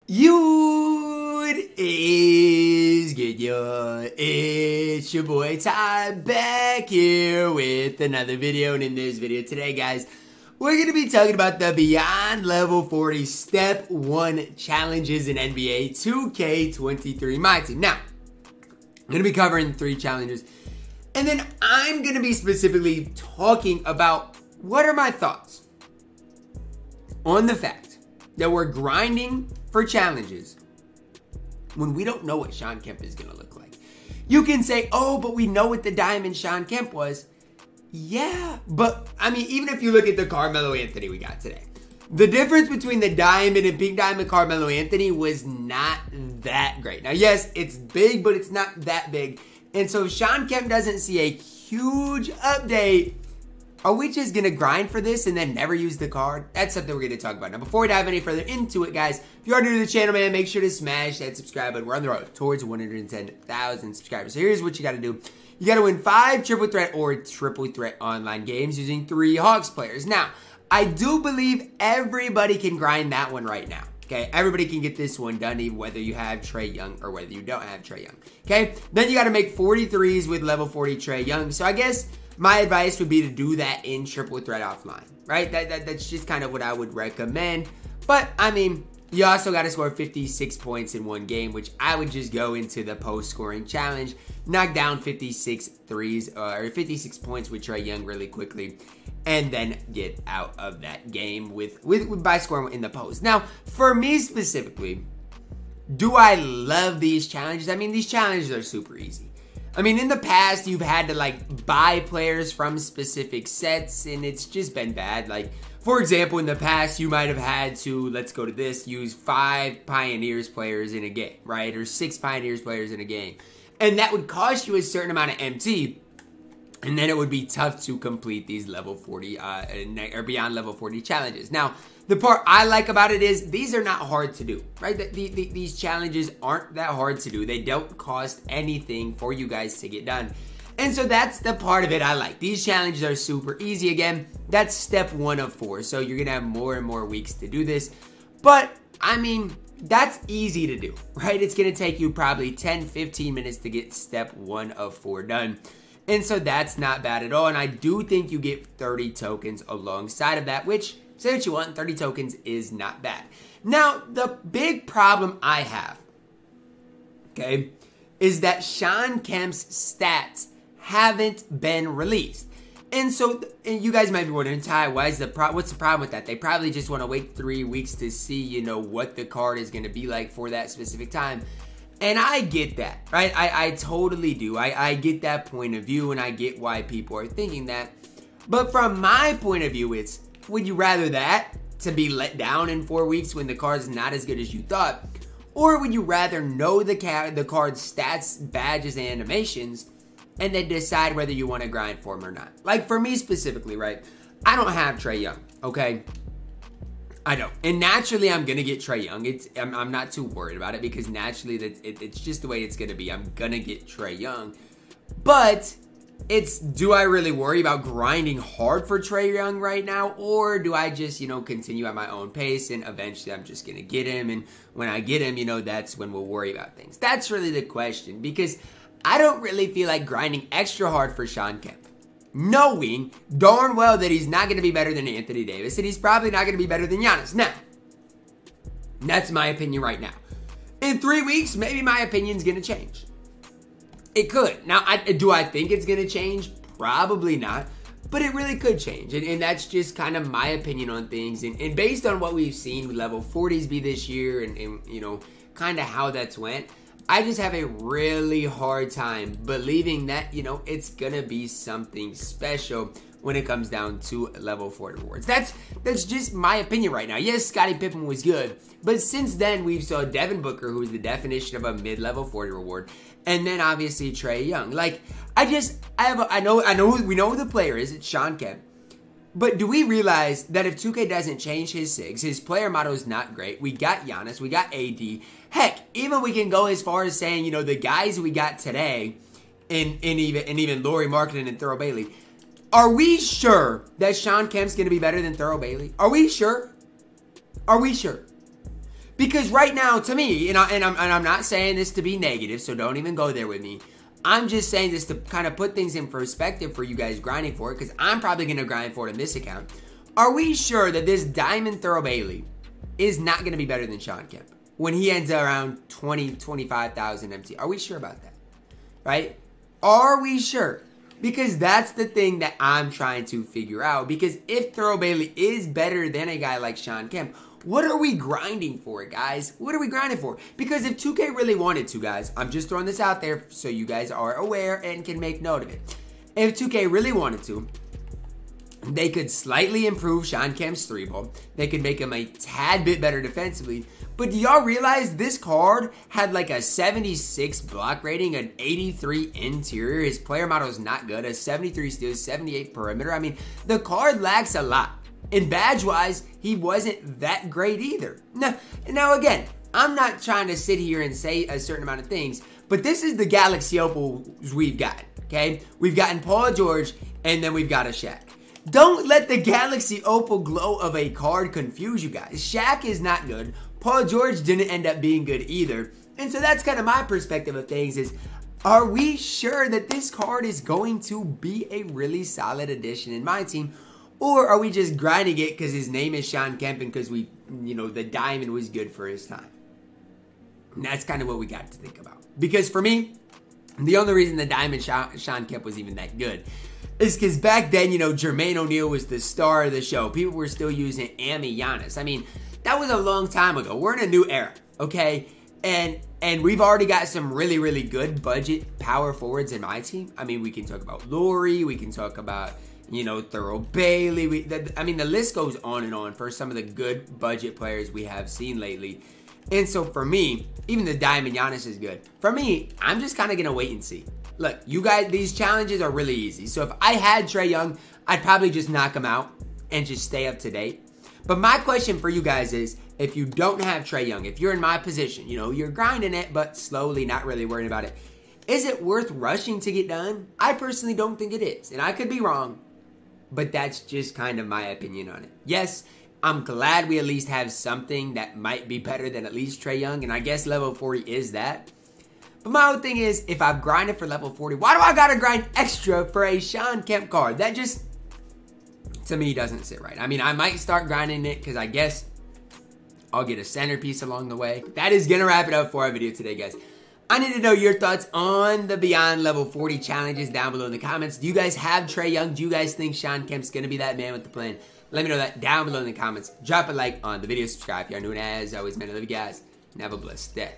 What is good, y'all? It's your boy Ty back here with another video. And in this video today, guys, we're going to be talking about the Beyond Level 40 Step 1 challenges in NBA 2K23 MyTEAM. Now, I'm going to be covering 3 challenges. And then I'm going to be specifically talking about what are my thoughts on the fact that we're grinding for challenges when we don't know what Shawn Kemp is going to look like. You can say, oh, but we know what the diamond Shawn Kemp was. Yeah, but I mean, even if you look at the Carmelo Anthony we got today, the difference between the diamond and pink diamond Carmelo Anthony was not that great. Now, yes, it's big, but it's not that big. And so if Shawn Kemp doesn't see a huge update, are we just going to grind for this and then never use the card? That's something we're going to talk about. Now, before we dive any further into it, guys, if you are new to the channel, man, make sure to smash that subscribe button. We're on the road towards 110,000 subscribers. So here's what you got to do. You got to win 5 triple threat or triple threat online games using 3 Hawks players. Now, I do believe everybody can grind that one right now. Okay, everybody can get this one done, even whether you have Trae Young or whether you don't have Trae Young. Okay, then you got to make 43s with level 40 Trae Young. So I guess my advice would be to do that in triple threat offline, right? That's just kind of what I would recommend. But, I mean, you also got to score 56 points in one game, which I would just go into the post-scoring challenge, knock down 56 threes or 56 points with Trae Young really quickly, and then get out of that game by scoring in the post. Now, for me specifically, do I love these challenges? I mean, these challenges are super easy. I mean, in the past, you've had to, like, buy players from specific sets, and it's just been bad. Like, for example, in the past, you might have had to, let's go to this, use 5 Pioneers players in a game, right? Or 6 Pioneers players in a game. And that would cost you a certain amount of MT, and then it would be tough to complete these level 40, or beyond level 40 challenges. Now, the part I like about it is these are not hard to do, right? These challenges aren't that hard to do. They don't cost anything for you guys to get done. And so that's the part of it I like. These challenges are super easy. Again, that's step 1 of 4. So you're going to have more and more weeks to do this. But, I mean, that's easy to do, right? It's going to take you probably 10, 15 minutes to get step 1 of 4 done. And so that's not bad at all. And I do think you get 30 tokens alongside of that, which, say what you want, 30 tokens is not bad. Now, the big problem I have, okay, is that Shawn Kemp's stats haven't been released. And so, and you guys might be wondering, Ty, what's the problem with that? They probably just want to wait 3 weeks to see, you know, what the card is going to be like for that specific time. And I get that, right? I totally do. I get that point of view, and I get why people are thinking that. But from my point of view, it's, would you rather that to be let down in 4 weeks when the card's not as good as you thought? Or would you rather know the card's stats, badges, and animations, and then decide whether you want to grind for them or not? Like, for me specifically, right? I don't have Trae Young, okay? I don't. And naturally, I'm going to get Trae Young. I'm not too worried about it because naturally, it's just the way it's going to be. I'm going to get Trae Young. But it's, do I really worry about grinding hard for Trae Young right now? Or do I just, you know, continue at my own pace and eventually I'm just going to get him? And when I get him, you know, that's when we'll worry about things. That's really the question, because I don't really feel like grinding extra hard for Shawn Kemp, knowing darn well that he's not going to be better than Anthony Davis, and he's probably not going to be better than Giannis. Now, that's my opinion right now. In 3 weeks, maybe my opinion's going to change. It could. Now, do I think it's going to change? Probably not, but it really could change, and that's just kind of my opinion on things, and based on what we've seen with level 40s be this year, and you know, kind of how that's went, I just have a really hard time believing that, you know, it's gonna be something special when it comes down to level 40 rewards. That's just my opinion right now. Yes, Scottie Pippen was good, but since then we've saw Devin Booker, who is the definition of a mid-level 40 reward, and then obviously Trae Young. Like, I know we know who the player is. It's Shawn Kemp. But do we realize that if 2K doesn't change his SIGs, his player model is not great. We got Giannis, we got AD. Heck, even we can go as far as saying, you know, the guys we got today, and even Lauri Markkanen and Thurl Bailey. Are we sure that Shawn Kemp's going to be better than Thurl Bailey? Are we sure? Are we sure? Because right now, to me, and I'm not saying this to be negative, so don't even go there with me. I'm just saying this to kind of put things in perspective for you guys grinding for it, because I'm probably going to grind for it in this account. Are we sure that this Diamond Thurl Bailey is not going to be better than Shawn Kemp when he ends around 20, 25,000 MT? Are we sure about that? Right? Are we sure? Because that's the thing that I'm trying to figure out. Because if Thurl Bailey is better than a guy like Shawn Kemp, what are we grinding for, guys? What are we grinding for? Because if 2K really wanted to, guys, I'm just throwing this out there so you guys are aware and can make note of it. If 2K really wanted to, they could slightly improve Shawn Kemp's 3-ball. They could make him a tad bit better defensively. But do y'all realize this card had like a 76 block rating, an 83 interior. His player model is not good. A 73 steals, 78 perimeter. I mean, the card lacks a lot. And badge-wise, he wasn't that great either. Now again, I'm not trying to sit here and say a certain amount of things, but this is the Galaxy Opals we've got, okay? We've gotten Paul George, and then we've got a Shaq. Don't let the Galaxy Opal glow of a card confuse you guys. Shaq is not good. Paul George didn't end up being good either. And so that's kind of my perspective of things is, are we sure that this card is going to be a really solid addition in my team? Or are we just grinding it because his name is Shawn Kemp and because the diamond was good for his time? And that's kind of what we got to think about. Because for me, the only reason the diamond Shawn Kemp was even that good is because back then, Jermaine O'Neal was the star of the show. People were still using Giannis. I mean, that was a long time ago. We're in a new era, okay? And we've already got some really, really good budget power forwards in my team. I mean, we can talk about Lauri. We can talk about, Thurl Bailey. The list goes on and on for some of the good budget players we have seen lately. And so for me, even the Diamond Giannis is good. For me, I'm just kind of going to wait and see. Look, you guys, these challenges are really easy. So if I had Trae Young, I'd probably just knock him out and just stay up to date. But my question for you guys is, if you don't have Trae Young, if you're in my position, you're grinding it, but slowly, not really worrying about it, is it worth rushing to get done? I personally don't think it is. And I could be wrong, but that's just kind of my opinion on it. Yes, I'm glad we at least have something that might be better than at least Trae Young, and I guess level 40 is that. But my whole thing is, if I've grinded for level 40, why do I gotta grind extra for a Shawn Kemp card? That just, to me, doesn't sit right. I mean, I might start grinding it because I guess I'll get a centerpiece along the way. That is gonna wrap it up for our video today, guys. I need to know your thoughts on the Beyond Level 40 challenges down below in the comments. Do you guys have Trae Young? Do you guys think Shawn Kemp's gonna be that man with the plan? Let me know that down below in the comments. Drop a like on the video, subscribe if you're new, and as always, man, I love you guys, and have a blessed day.